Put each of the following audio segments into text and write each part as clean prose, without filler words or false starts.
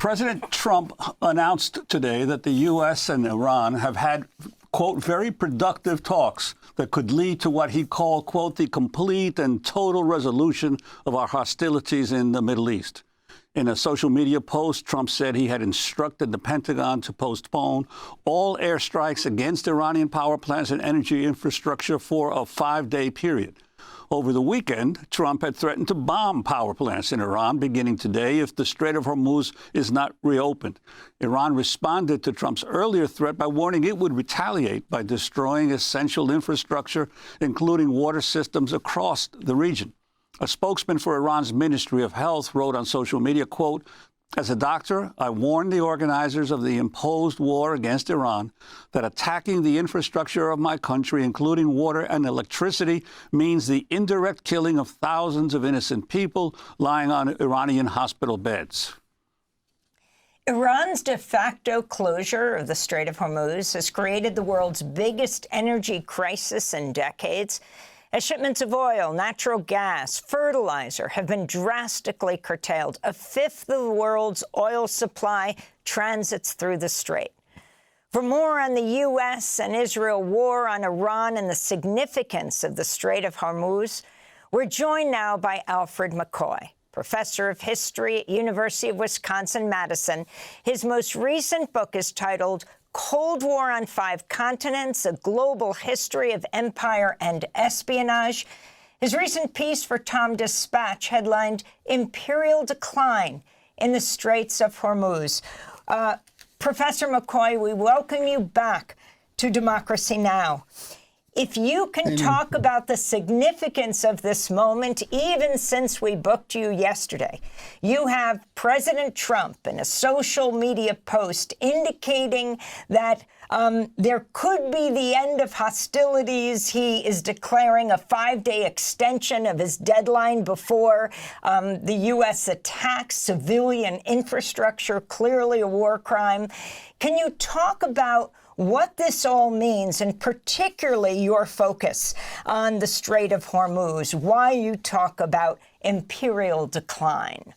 President Trump announced today that the U.S. and Iran have had, quote, very productive talks that could lead to what he called, quote, the complete and total resolution of our hostilities in the Middle East. In a social media post, Trump said he had instructed the Pentagon to postpone all airstrikes against Iranian power plants and energy infrastructure for a 5-day period. Over the weekend, Trump had threatened to bomb power plants in Iran beginning today if the Strait of Hormuz is not reopened. Iran responded to Trump's earlier threat by warning it would retaliate by destroying essential infrastructure, including water systems across the region. A spokesman for Iran's Ministry of Health wrote on social media, quote, "As a doctor, I warn the organizers of the imposed war against Iran that attacking the infrastructure of my country, including water and electricity, means the indirect killing of thousands of innocent people lying on Iranian hospital beds." Iran's de facto closure of the Strait of Hormuz has created the world's biggest energy crisis in decades, as shipments of oil, natural gas, fertilizer have been drastically curtailed. A fifth of the world's oil supply transits through the strait. For more on the U.S. and Israel war on Iran and the significance of the Strait of Hormuz, we're joined now by Alfred McCoy, professor of history at University of Wisconsin-Madison. His most recent book is titled Cold War on Five Continents, A Global History of Empire and Espionage. His recent piece for Tom Dispatch headlined Imperial Decline in the Straits of Hormuz. Professor McCoy, we welcome you back to Democracy Now! If you can talk about the significance of this moment, even since we booked you yesterday, you have President Trump in a social media post indicating that there could be the end of hostilities. He is declaring a 5-day extension of his deadline before the U.S. attacks civilian infrastructure, clearly a war crime. Can you talk about what this all means, and particularly your focus on the Strait of Hormuz, why you talk about imperial decline?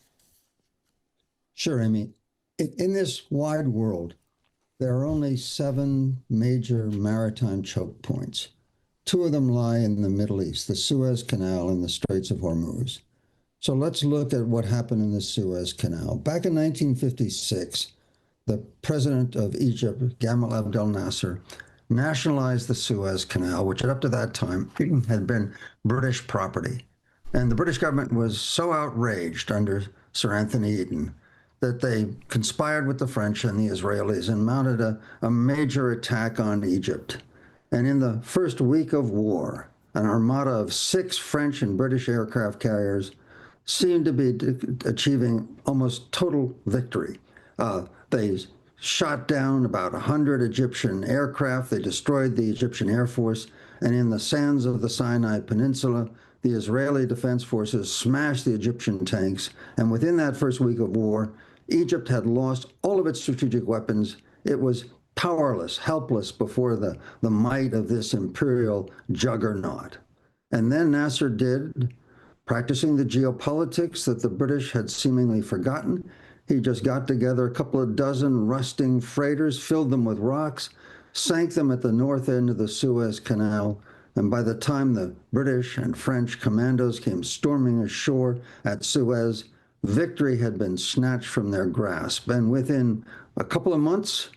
Sure, Amy. In this wide world, there are only 7 major maritime choke points. 2 of them lie in the Middle East, the Suez Canal and the Straits of Hormuz. So let's look at what happened in the Suez Canal. Back in 1956, the president of Egypt, Gamal Abdel Nasser, nationalized the Suez Canal, which up to that time had been British property. And the British government was so outraged under Sir Anthony Eden that they conspired with the French and the Israelis and mounted a major attack on Egypt. And in the first week of war, an armada of 6 French and British aircraft carriers seemed to be achieving almost total victory. They shot down about 100 Egyptian aircraft. They destroyed the Egyptian Air Force. And in the sands of the Sinai Peninsula, the Israeli Defense Forces smashed the Egyptian tanks. And within that first week of war, Egypt had lost all of its strategic weapons. It was powerless, helpless before the might of this imperial juggernaut. And then Nasser did, practicing the geopolitics that the British had seemingly forgotten, he just got together a couple of dozen rusting freighters, filled them with rocks, sank them at the north end of the Suez Canal, and by the time the British and French commandos came storming ashore at Suez, victory had been snatched from their grasp. And within a couple of months,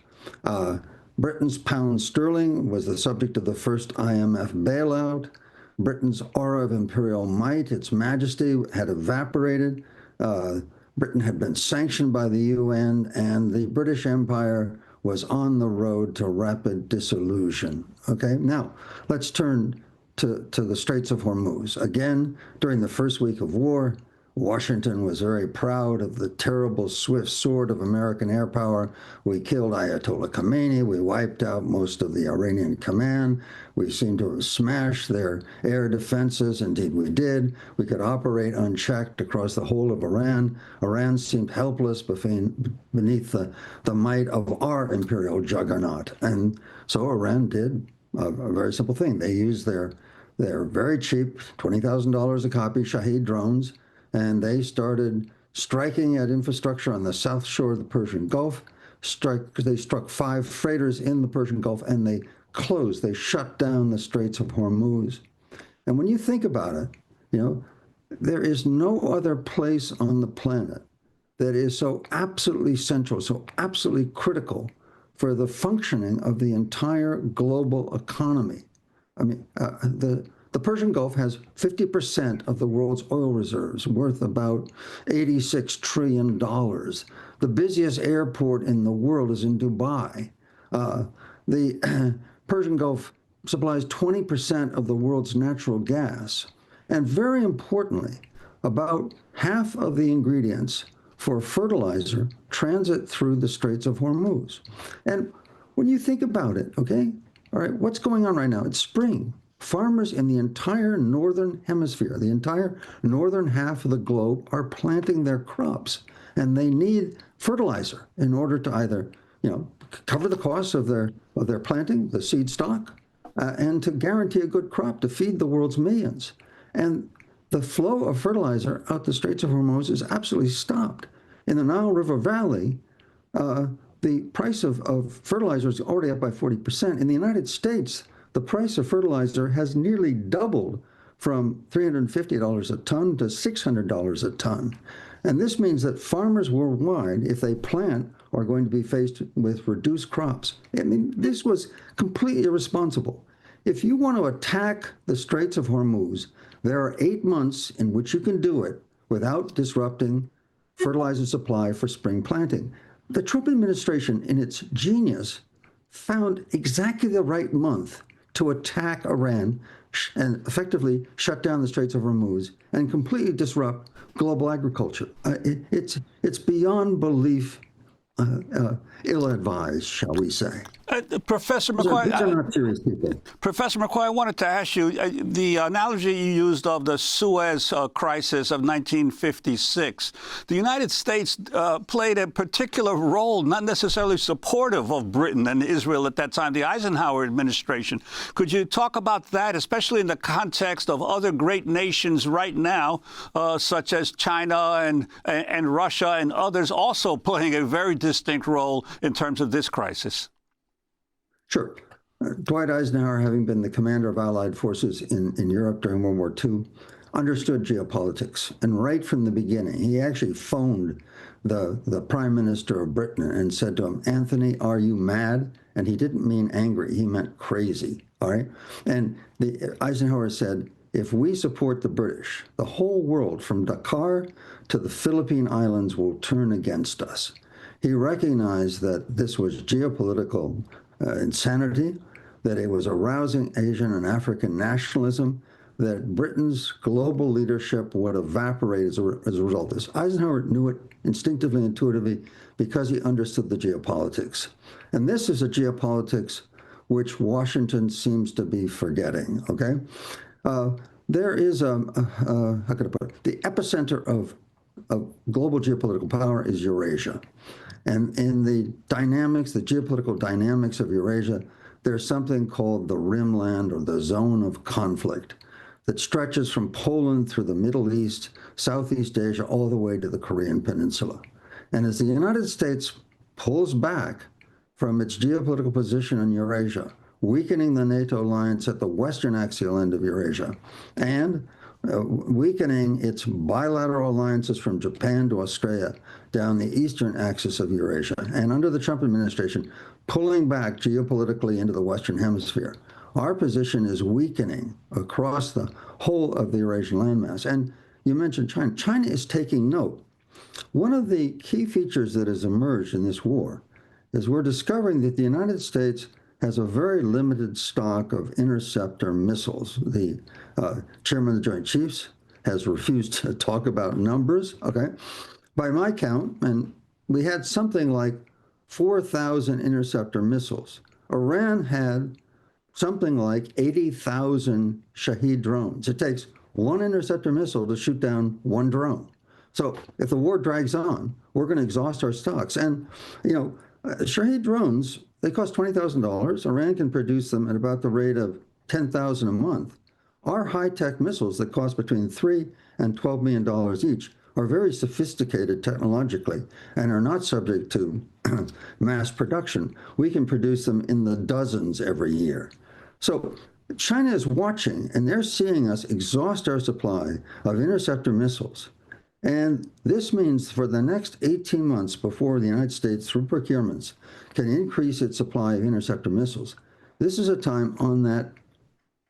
Britain's pound sterling was the subject of the first IMF bailout. Britain's aura of imperial might, its majesty, had evaporated. Britain had been sanctioned by the UN, and the British Empire was on the road to rapid dissolution. Okay, now let's turn to the Straits of Hormuz. Again, during the first week of war, Washington was very proud of the terrible swift sword of American air power. We killed Ayatollah Khomeini. We wiped out most of the Iranian command. We seemed to have smashed their air defenses. Indeed, we did. We could operate unchecked across the whole of Iran. Iran seemed helpless beneath the might of our imperial juggernaut. And so Iran did a very simple thing. They used their very cheap, $20,000 a copy Shahed drones, and they started striking at infrastructure on the south shore of the Persian Gulf. They struck 5 freighters in the Persian Gulf, and they shut down the Straits of Hormuz. And when you think about it, there is no other place on the planet that is so absolutely central, so absolutely critical for the functioning of the entire global economy. I mean, the Persian Gulf has 50% of the world's oil reserves, worth about $86 trillion. The busiest airport in the world is in Dubai. The Persian Gulf supplies 20% of the world's natural gas. And very importantly, about half of the ingredients for fertilizer transit through the Straits of Hormuz. And when you think about it, okay, all right, what's going on right now? It's spring. Farmers in the entire northern hemisphere, the entire northern half of the globe, are planting their crops, and they need fertilizer in order to either, cover the costs of their planting, the seed stock, and to guarantee a good crop to feed the world's millions. And the flow of fertilizer out the Straits of Hormuz is absolutely stopped. In the Nile River Valley, the price of fertilizer is already up by 40%. In the United States, the price of fertilizer has nearly doubled from $350 a ton to $600 a ton. And this means that farmers worldwide, if they plant, are going to be faced with reduced crops. I mean, this was completely irresponsible. If you want to attack the Straits of Hormuz, there are 8 months in which you can do it without disrupting fertilizer supply for spring planting. The Trump administration, in its genius, found exactly the right month to attack Iran and effectively shut down the Straits of Hormuz and completely disrupt global agriculture. It's beyond belief ill-advised, shall we say. Professor McCoy, these are not serious people. Professor McCoy, I wanted to ask you, the analogy you used of the Suez crisis of 1956, the United States played a particular role, not necessarily supportive of Britain and Israel at that time, the Eisenhower administration. Could you talk about that, especially in the context of other great nations right now, such as China and Russia and others also playing a very distinct role in terms of this crisis? Sure. Dwight Eisenhower, having been the commander of Allied forces in Europe during World War II, understood geopolitics. And right from the beginning, he actually phoned the Prime Minister of Britain and said to him, "Anthony, are you mad?" And he didn't mean angry. He meant crazy. All right. And Eisenhower said, if we support the British, the whole world from Dakar to the Philippine Islands will turn against us. He recognized that this was geopolitical insanity, that it was arousing Asian and African nationalism, that Britain's global leadership would evaporate as a result of this. Eisenhower knew it instinctively, intuitively, because he understood the geopolitics. And this is a geopolitics which Washington seems to be forgetting, okay? There is how could I put it? The epicenter of global geopolitical power is Eurasia. And in the dynamics, the geopolitical dynamics of Eurasia, there's something called the Rimland, or the zone of conflict, that stretches from Poland through the Middle East, Southeast Asia, all the way to the Korean Peninsula. And as the United States pulls back from its geopolitical position in Eurasia, weakening the NATO alliance at the western axial end of Eurasia, and weakening its bilateral alliances from Japan to Australia down the eastern axis of Eurasia, and under the Trump administration, pulling back geopolitically into the Western Hemisphere, our position is weakening across the whole of the Eurasian landmass. And you mentioned China. China is taking note. One of the key features that has emerged in this war is we're discovering that the United States has a very limited stock of interceptor missiles. The chairman of the Joint Chiefs has refused to talk about numbers, okay? By my count, and we had something like 4,000 interceptor missiles. Iran had something like 80,000 Shahed drones. It takes one interceptor missile to shoot down one drone. So if the war drags on, we're going to exhaust our stocks. And, Shahed drones, they cost $20,000. Iran can produce them at about the rate of $10,000 a month. Our high-tech missiles that cost between $3 and $12 million each, are very sophisticated technologically and are not subject to mass production. We can produce them in the dozens every year. So China is watching, and they're seeing us exhaust our supply of interceptor missiles. And this means for the next 18 months before the United States, through procurements, can increase its supply of interceptor missiles, this is a time on that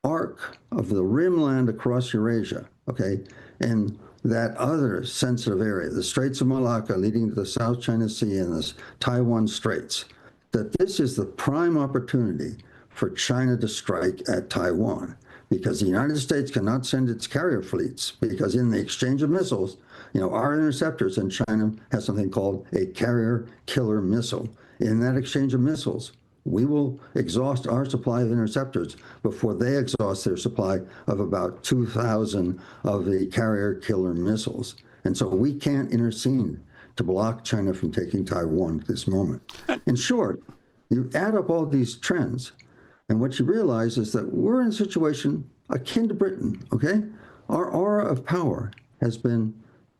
arc of the rimland across Eurasia, okay, and that other sensitive area, the Straits of Malacca leading to the South China Sea and the Taiwan Straits, that this is the prime opportunity for China to strike at Taiwan, because the United States cannot send its carrier fleets, because in the exchange of missiles, our interceptors, and China has something called a carrier killer missile. In that exchange of missiles, we will exhaust our supply of interceptors before they exhaust their supply of about 2,000 of the carrier killer missiles. And so we can't intercede to block China from taking Taiwan at this moment. In short, you add up all these trends, and what you realize is that we're in a situation akin to Britain, okay? Our aura of power has been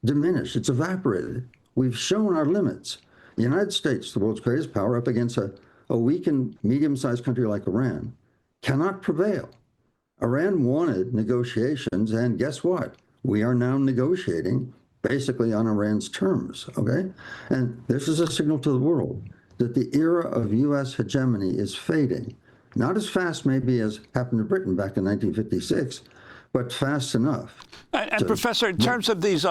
diminished. It's evaporated. We've shown our limits. The United States, the world's greatest power, up against a weakened, medium-sized country like Iran, cannot prevail. Iran wanted negotiations, and guess what? We are now negotiating basically on Iran's terms, okay? And this is a signal to the world that the era of U.S. hegemony is fading. Not as fast maybe as happened to Britain back in 1956, but fast enough. And Professor, in terms of these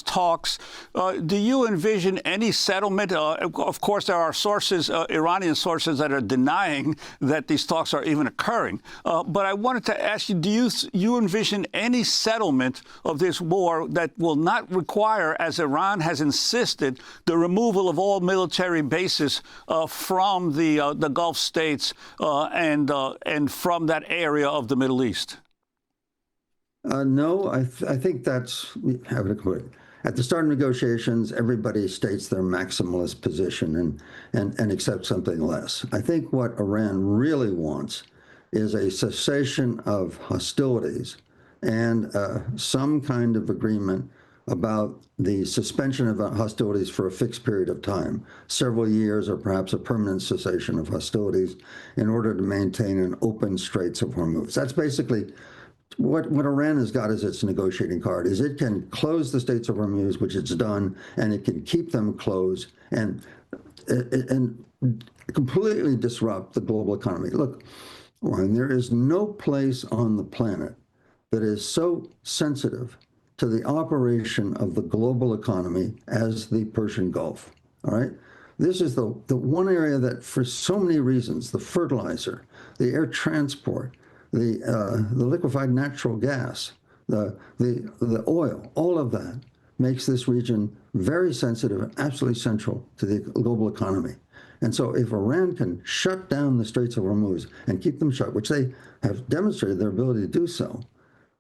talks, do you envision any settlement? Of course, there are sources, Iranian sources, that are denying that these talks are even occurring. But I wanted to ask you, do you envision any settlement of this war that will not require, as Iran has insisted, the removal of all military bases from the Gulf states and from that area of the Middle East? No, I think that's how to put it. At the start of negotiations, everybody states their maximalist position and accepts something less. I think what Iran really wants is a cessation of hostilities and some kind of agreement about the suspension of hostilities for a fixed period of time, several years or perhaps a permanent cessation of hostilities in order to maintain an open Straits of Hormuz. That's basically what Iran has got as its negotiating card, is it can close the Straits of Hormuz, which it's done, and it can keep them closed and completely disrupt the global economy. Look, Warren, there is no place on the planet that is so sensitive to the operation of the global economy as the Persian Gulf, all right? This is the one area that, for so many reasons, the fertilizer, the air transport, the liquefied natural gas, the oil, all of that makes this region very sensitive and absolutely central to the global economy. And so if Iran can shut down the Straits of Hormuz and keep them shut, which they have demonstrated their ability to do so,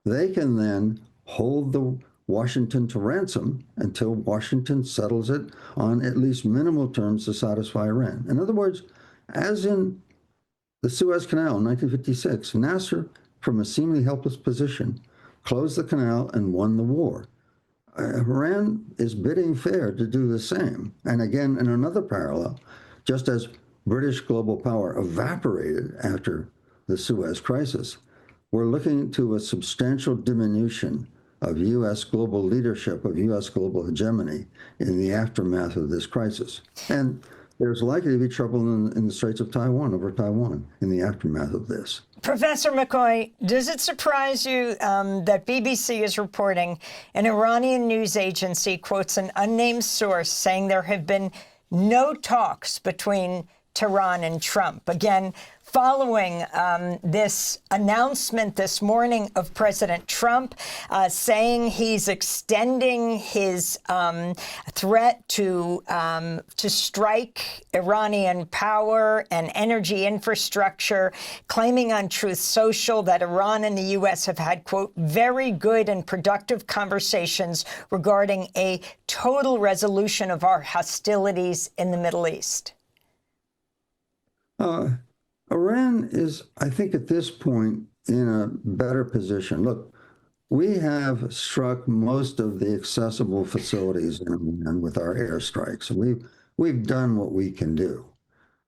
they can then hold the Washington to ransom until Washington settles it on at least minimal terms to satisfy Iran. In other words, as in the Suez Canal in 1956, Nasser, from a seemingly helpless position, closed the canal and won the war. Iran is bidding fair to do the same. And again, in another parallel, just as British global power evaporated after the Suez crisis, we're looking to a substantial diminution of U.S. global leadership, of U.S. global hegemony in the aftermath of this crisis. And there's likely to be trouble in the Straits of Taiwan, over Taiwan, in the aftermath of this. Professor McCoy, does it surprise you that BBC is reporting an Iranian news agency quotes an unnamed source saying there have been no talks between Tehran and Trump? Again, following this announcement this morning of President Trump saying he's extending his threat to strike Iranian power and energy infrastructure, claiming on Truth Social that Iran and the U.S. have had, quote, very good and productive conversations regarding a total resolution of our hostilities in the Middle East. Iran is, I think, at this point in a better position. Look, we have struck most of the accessible facilities in Iran with our airstrikes. We've done what we can do.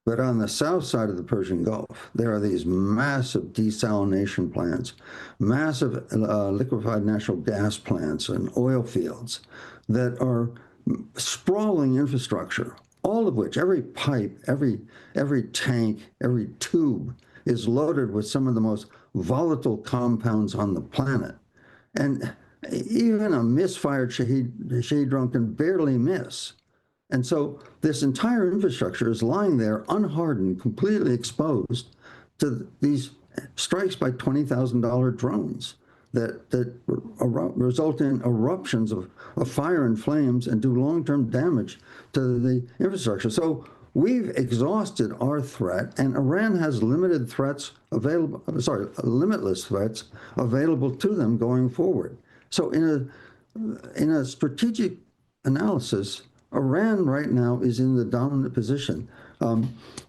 But on the south side of the Persian Gulf, there are these massive desalination plants, massive liquefied natural gas plants and oil fields that are sprawling infrastructure, all of which, every pipe, every tank, every tube is loaded with some of the most volatile compounds on the planet. And even a misfired Shahed drone can barely miss. And so this entire infrastructure is lying there unhardened, completely exposed to these strikes by $20,000 drones that result in eruptions of fire and flames and do long-term damage to the infrastructure. So we've exhausted our threat, and Iran has limitless threats available to them going forward. So in a strategic analysis, Iran right now is in the dominant position.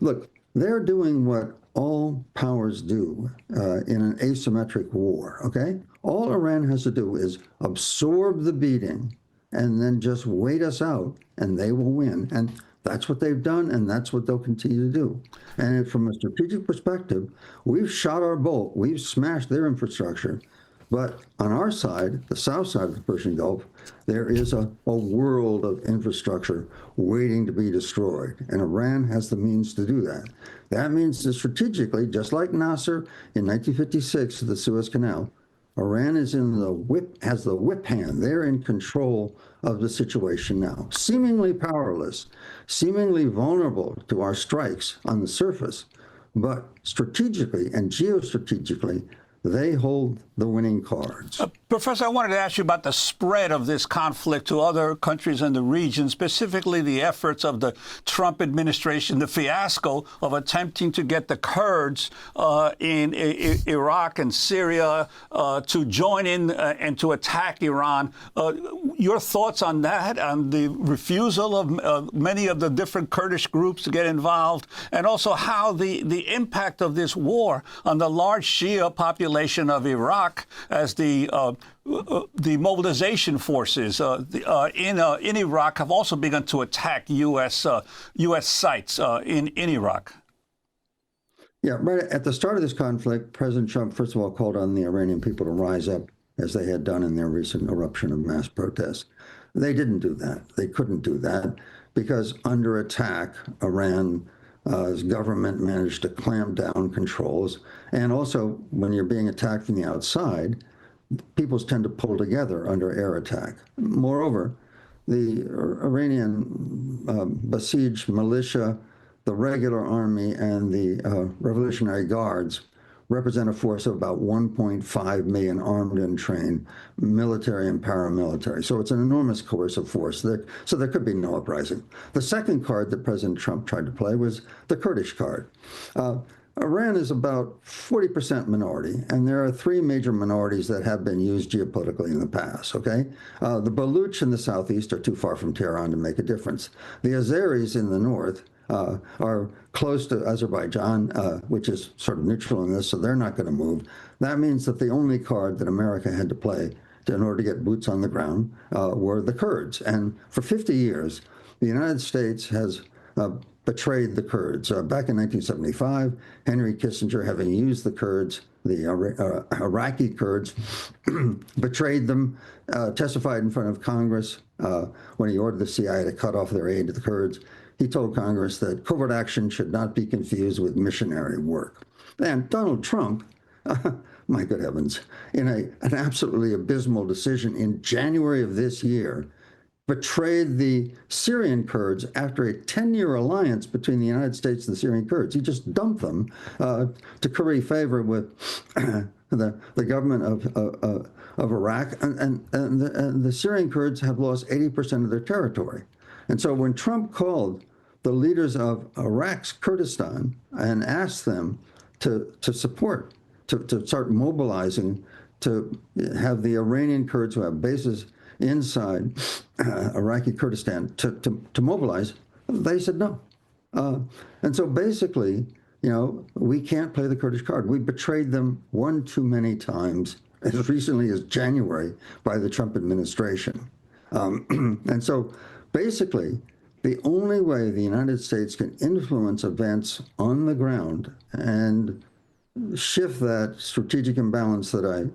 Look, they're doing what all powers do in an asymmetric war, okay? All Iran has to do is absorb the beating and then just wait us out, and they will win. And that's what they've done, and that's what they'll continue to do. And from a strategic perspective, we've shot our bolt. We've smashed their infrastructure. But on our side, the south side of the Persian Gulf, there is a world of infrastructure waiting to be destroyed. And Iran has the means to do that. That means that strategically, just like Nasser in 1956 at the Suez Canal, Iran is has the whip hand. They're in control of the situation now, seemingly powerless, seemingly vulnerable to our strikes on the surface, but strategically and geostrategically, they hold the winning cards. Professor, I wanted to ask you about the spread of this conflict to other countries in the region, specifically the efforts of the Trump administration, the fiasco of attempting to get the Kurds in Iraq and Syria to join in and to attack Iran. Your thoughts on that, on the refusal of many of the different Kurdish groups to get involved, and also how the impact of this war on the large Shia population of Iraq as the mobilization forces in Iraq have also begun to attack U.S. sites in Iraq. Yeah, right at the start of this conflict, President Trump, first of all, called on the Iranian people to rise up, as they had done in their recent eruption of mass protests. They didn't do that. They couldn't do that because under attack, Iran's government managed to clamp down controls. And also, when you're being attacked from the outside, peoples tend to pull together under air attack. Moreover, the Iranian besieged militia, the regular army, and the Revolutionary Guards represent a force of about 1.5 million armed and trained military and paramilitary. So it's an enormous coercive force. So there could be no uprising. The second card that President Trump tried to play was the Kurdish card. Iran is about 40% minority, and there are three major minorities that have been used geopolitically in the past, okay? The Baluch in the southeast are too far from Tehran to make a difference. The Azeris in the north are close to Azerbaijan, which is sort of neutral in this, so they're not going to move. That means that the only card that America had to play in order to get boots on the ground were the Kurds. And for 50 years, the United States has betrayed the Kurds. Back in 1975, Henry Kissinger, having used the Kurds, the Iraqi Kurds, betrayed them, testified in front of Congress when he ordered the CIA to cut off their aid to the Kurds. He told Congress that covert action should not be confused with missionary work. And Donald Trump, my good heavens, in an absolutely abysmal decision in January of this year, betrayed the Syrian Kurds after a 10-year alliance between the United States and the Syrian Kurds. He just dumped them to curry favor with the government of Iraq, and the Syrian Kurds have lost 80% of their territory. And so when Trump called the leaders of Iraq's Kurdistan and asked them to support, to start mobilizing, to have the Iranian Kurds who have bases inside Iraqi Kurdistan to mobilize, they said no. And so basically, you know, we can't play the Kurdish card. We betrayed them one too many times as recently as January by the Trump administration. And so basically, the only way the United States can influence events on the ground and shift that strategic imbalance that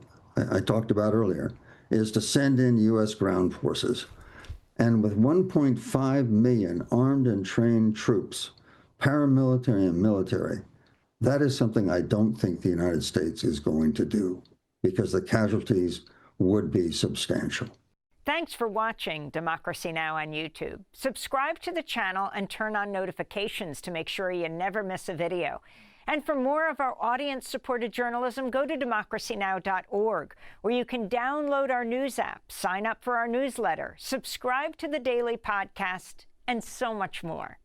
I talked about earlier is to send in U.S. ground forces. And with 1.5 million armed and trained troops, paramilitary and military, that is something I don't think the United States is going to do because the casualties would be substantial. Thanks for watching Democracy Now! On YouTube. Subscribe to the channel and turn on notifications to make sure you never miss a video. And for more of our audience-supported journalism, go to democracynow.org, where you can download our news app, sign up for our newsletter, subscribe to the daily podcast, and so much more.